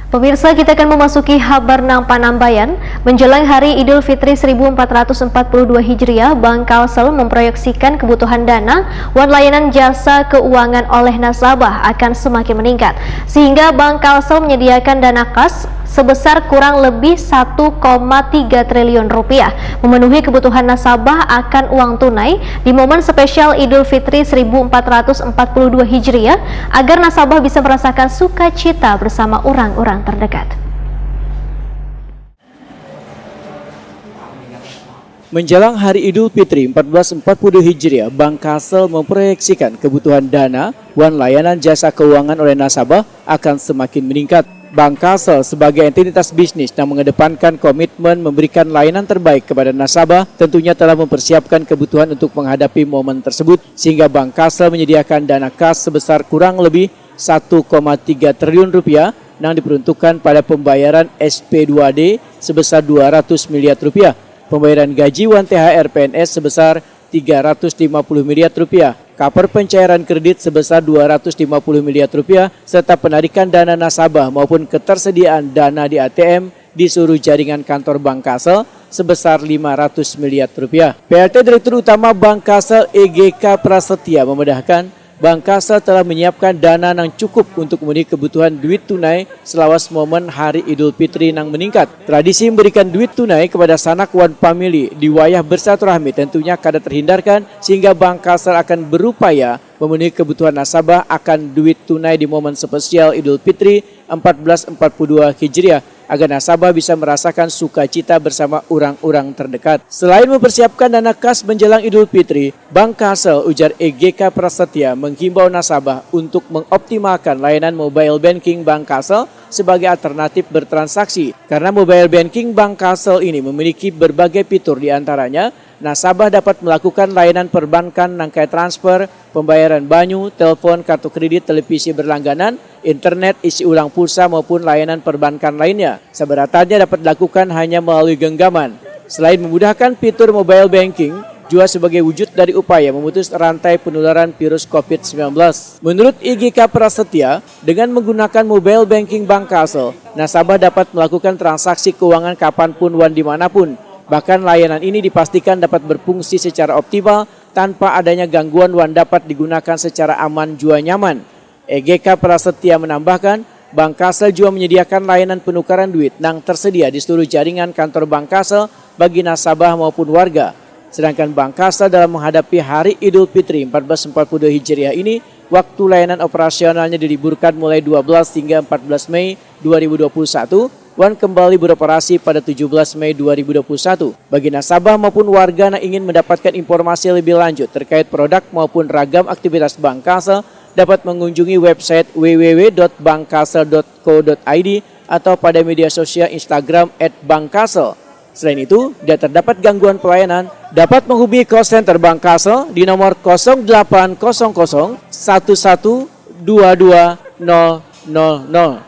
Pemirsa, kita akan memasuki kabar Panambayan. Menjelang Hari Idul Fitri 1442 Hijriah, Bank Kalsel memproyeksikan kebutuhan dana wan layanan jasa keuangan oleh nasabah akan semakin meningkat, sehingga Bank Kalsel menyediakan dana kas sebesar kurang lebih 1,3 triliun rupiah memenuhi kebutuhan nasabah akan uang tunai di momen spesial Idul Fitri 1442 Hijriah agar nasabah bisa merasakan sukacita bersama orang-orang terdekat. Menjelang Hari Idul Fitri 1442 Hijriah, Bank Kalsel memproyeksikan kebutuhan dana wan layanan jasa keuangan oleh nasabah akan semakin meningkat. Bank Kalsel sebagai entitas bisnis yang mengedepankan komitmen memberikan layanan terbaik kepada nasabah tentunya telah mempersiapkan kebutuhan untuk menghadapi momen tersebut, sehingga Bank Kalsel menyediakan dana kas sebesar kurang lebih 1,3 triliun rupiah yang diperuntukkan pada pembayaran SP2D sebesar 200 miliar rupiah, pembayaran gaji wan THR PNS sebesar 350 miliar rupiah, cover pencairan kredit sebesar 250 miliar rupiah, serta penarikan dana nasabah maupun ketersediaan dana di ATM di seluruh jaringan kantor Bank Kalsel sebesar 500 miliar rupiah. PLT Direktur Utama Bank Kalsel EGK Prasetya memedahkan Bank Kalsel telah menyiapkan dana yang cukup untuk memenuhi kebutuhan duit tunai selawas momen Hari Idul Fitri yang meningkat. Tradisi memberikan duit tunai kepada sanak wan famili di wayah bersilaturahmi tentunya kada terhindarkan, sehingga Bank Kalsel akan berupaya memenuhi kebutuhan nasabah akan duit tunai di momen spesial Idul Fitri 1442 Hijriah agar nasabah bisa merasakan sukacita bersama orang-orang terdekat. Selain mempersiapkan dana kas menjelang Idul Fitri, Bank Kalsel, ujar EGK Prasetya, menghimbau nasabah untuk mengoptimalkan layanan mobile banking Bank Kalsel sebagai alternatif bertransaksi. Karena mobile banking Bank Kalsel ini memiliki berbagai fitur, diantaranya nasabah dapat melakukan layanan perbankan nangkai transfer, pembayaran banyu, telepon, kartu kredit, televisi berlangganan, internet, isi ulang pulsa maupun layanan perbankan lainnya. Seberatannya dapat dilakukan hanya melalui genggaman. Selain memudahkan fitur mobile banking, juga sebagai wujud dari upaya memutus rantai penularan virus COVID-19. Menurut EGK Prasetya, dengan menggunakan mobile banking Bank Kalsel, nasabah dapat melakukan transaksi keuangan kapanpun wan dimanapun. Bahkan layanan ini dipastikan dapat berfungsi secara optimal tanpa adanya gangguan wan dapat digunakan secara aman juga nyaman. EGK Prasetya menambahkan, Bank Kalsel juga menyediakan layanan penukaran duit yang tersedia di seluruh jaringan kantor Bank Kalsel bagi nasabah maupun warga. Sedangkan Bank Kalsel dalam menghadapi Hari Idul Fitri 1442 Hijriah ini, waktu layanan operasionalnya diliburkan mulai 12 hingga 14 Mei 2021, wan kembali beroperasi pada 17 Mei 2021. Bagi nasabah maupun warga yang ingin mendapatkan informasi lebih lanjut terkait produk maupun ragam aktivitas Bank Kalsel, dapat mengunjungi website www.bankkalsel.co.id atau pada media sosial Instagram @bankkalsel. Selain itu, jika terdapat gangguan pelayanan, dapat menghubungi call center Bank Kalsel di nomor 0800 11 22 000.